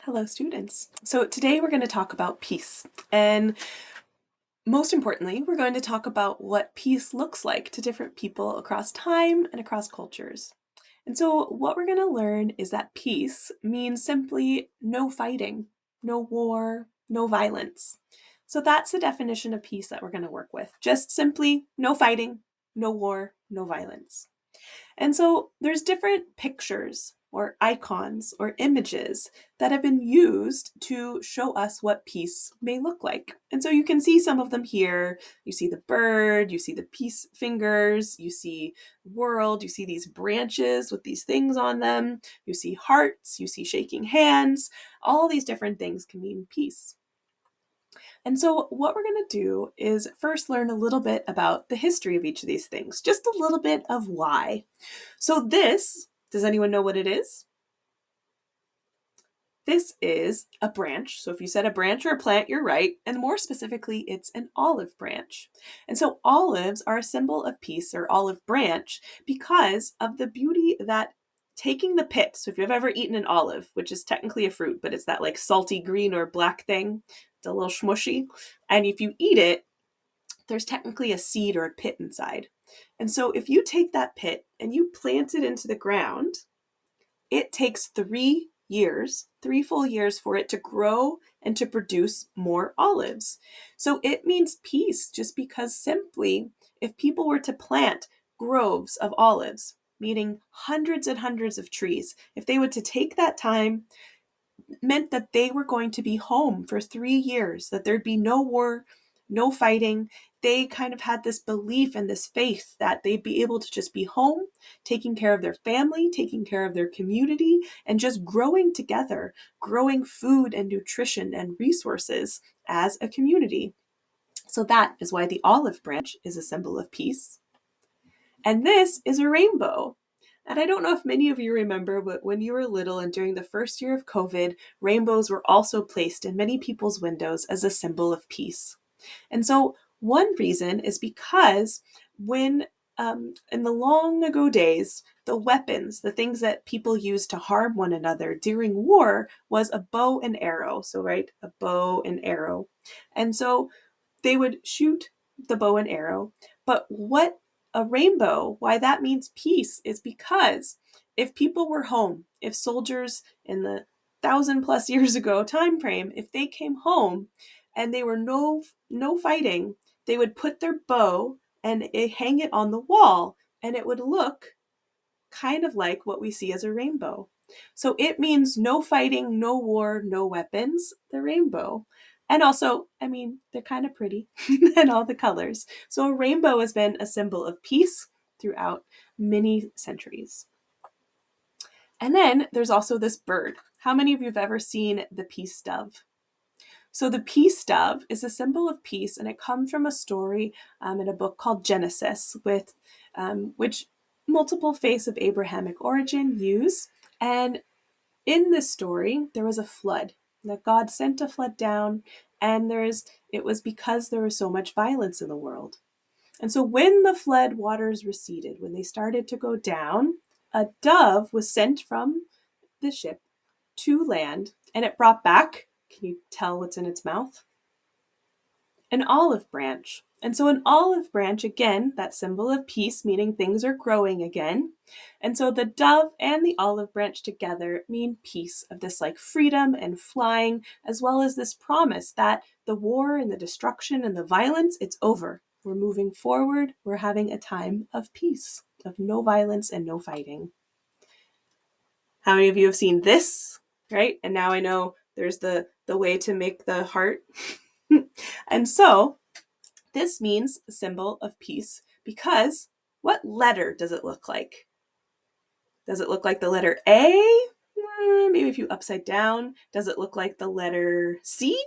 Hello, students. So today we're going to talk about peace. And most importantly, we're going to talk about what peace looks like to different people across time and across cultures. And so what we're going to learn is that peace means simply no fighting, no war, no violence. So that's the definition of peace that we're going to work with. Just simply no fighting, no war, no violence. And so there's different pictures or icons or images that have been used to show us what peace may look like. And so you can see some of them here. You see the bird, you see the peace fingers, you see world, you see these branches with these things on them, you see hearts, you see shaking hands. All these different things can mean peace. And so, what we're going to do is first learn a little bit about the history of each of these things, just a little bit of why. So this, does anyone know what it is? This is a branch. So if you said a branch or a plant, you're right. And more specifically, it's an olive branch. And so olives are a symbol of peace, or olive branch, because of the beauty that taking the pit. So if you've ever eaten an olive, which is technically a fruit, but it's that like salty green or black thing, it's a little smushy. And if you eat it, there's technically a seed or a pit inside. And so if you take that pit and you plant it into the ground, it takes 3 years, 3 full years for it to grow and to produce more olives. So it means peace, just because simply if people were to plant groves of olives, meaning hundreds and hundreds of trees, if they were to take that time, meant that they were going to be home for 3 years, that there'd be no war, no fighting. They kind of had this belief and this faith that they'd be able to just be home, taking care of their family, taking care of their community, and just growing together, growing food and nutrition and resources as a community. So that is why the olive branch is a symbol of peace. And this is a rainbow. And I don't know if many of you remember, but when you were little and during the first year of COVID, rainbows were also placed in many people's windows as a symbol of peace. And so, one reason is because when in the long ago days, the weapons, the things that people used to harm one another during war, was a bow and arrow. So, right, a bow and arrow. And so they would shoot the bow and arrow. But what a rainbow, why that means peace, is because if people were home, if soldiers in the 1,000+ years ago time frame, if they came home and they were no fighting, they would put their bow and hang it on the wall, and it would look kind of like what we see as a rainbow. So it means no fighting, no war, no weapons, the rainbow. And also, I mean, they're kind of pretty and all the colors. So a rainbow has been a symbol of peace throughout many centuries. And then there's also this bird. How many of you have ever seen the peace dove? So the peace dove is a symbol of peace, and it comes from a story in a book called Genesis, with which multiple faiths of Abrahamic origin use. And in this story, there was a flood. That God sent a flood down, and it was because there was so much violence in the world. And so when the flood waters receded, when they started to go down, a dove was sent from the ship to land, and it brought back, can you tell what's in its mouth? An olive branch. And so an olive branch, again, that symbol of peace, meaning things are growing again. And so the dove and the olive branch together mean peace, of this like freedom and flying, as well as this promise that the war and the destruction and the violence, it's over. We're moving forward. We're having a time of peace, of no violence and no fighting. How many of you have seen this? Right? And now I know there's the way to make the heart. And so this means a symbol of peace because what letter does it look like? Does it look like the letter A? Maybe if you upside down. Does it look like the letter C?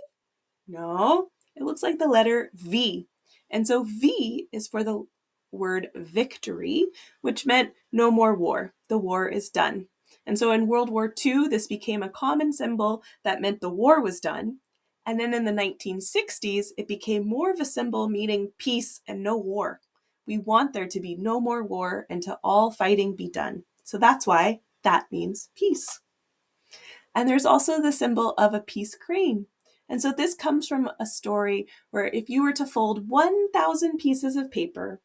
No, it looks like the letter V. And so V is for the word victory, which meant no more war. The war is done. And so in World War II, this became a common symbol that meant the war was done. And then in the 1960s, it became more of a symbol meaning peace and no war. We want there to be no more war and to all fighting be done. So that's why that means peace. And there's also the symbol of a peace crane. And so this comes from a story where if you were to fold 1,000 pieces of paper,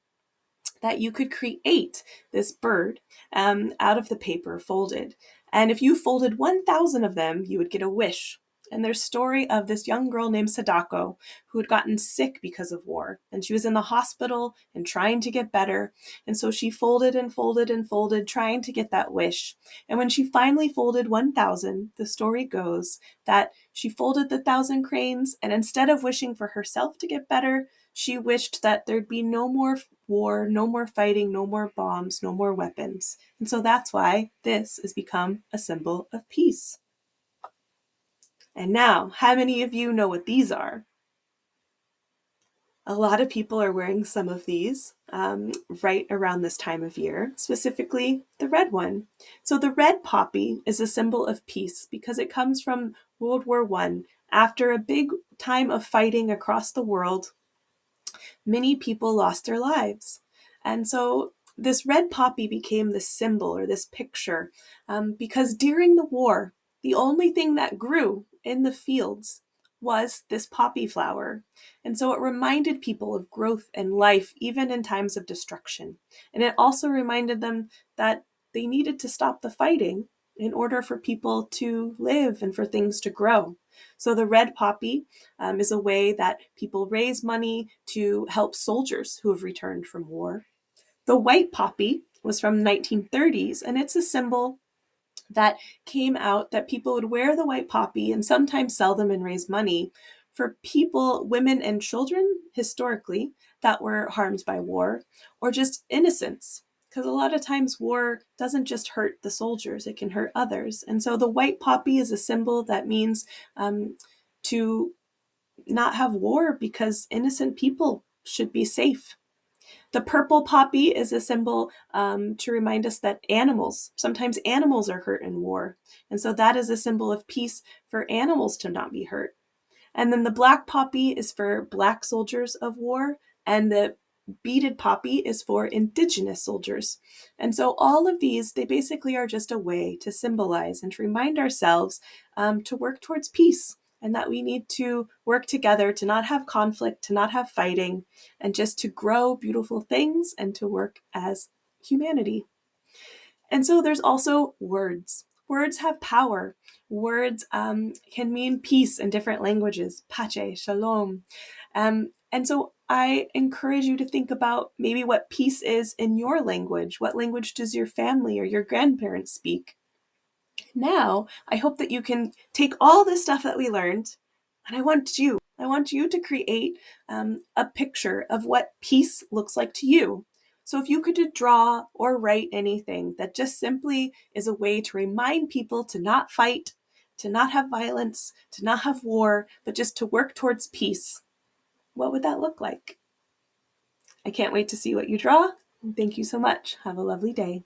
that you could create this bird out of the paper folded. And if you folded 1,000 of them, you would get a wish. And there's a story of this young girl named Sadako who had gotten sick because of war. And she was in the hospital and trying to get better. And so she folded and folded and folded, trying to get that wish. And when she finally folded 1,000, the story goes that she folded the 1,000 cranes, and instead of wishing for herself to get better, she wished that there'd be no more war, no more fighting, no more bombs, no more weapons. And so that's why this has become a symbol of peace. And now, how many of you know what these are? A lot of people are wearing some of these right around this time of year, specifically the red one. So the red poppy is a symbol of peace because it comes from World War I. After a big time of fighting across the world, many people lost their lives. And so this red poppy became this symbol or this picture because during the war, the only thing that grew in the fields was this poppy flower. And so it reminded people of growth and life, even in times of destruction. And it also reminded them that they needed to stop the fighting in order for people to live and for things to grow. So the red poppy is a way that people raise money to help soldiers who have returned from war. The white poppy was from the 1930s, and it's a symbol that came out that people would wear the white poppy and sometimes sell them and raise money for people, women, and children historically that were harmed by war, or just innocents. Because a lot of times war doesn't just hurt the soldiers, it can hurt others. And so the white poppy is a symbol that means to not have war because innocent people should be safe. The purple poppy is a symbol to remind us that sometimes animals are hurt in war. And so that is a symbol of peace for animals to not be hurt. And then the black poppy is for Black soldiers of war, and the beaded poppy is for Indigenous soldiers. And so all of these, they basically are just a way to symbolize and to remind ourselves to work towards peace, and that we need to work together to not have conflict, to not have fighting, and just to grow beautiful things and to work as humanity. And so there's also words. Words have power. Words can mean peace in different languages, pace, shalom. And so I encourage you to think about maybe what peace is in your language. What language does your family or your grandparents speak? Now, I hope that you can take all this stuff that we learned, and I want you to create a picture of what peace looks like to you. So if you could draw or write anything that just simply is a way to remind people to not fight, to not have violence, to not have war, but just to work towards peace, what would that look like? I can't wait to see what you draw. Thank you so much. Have a lovely day.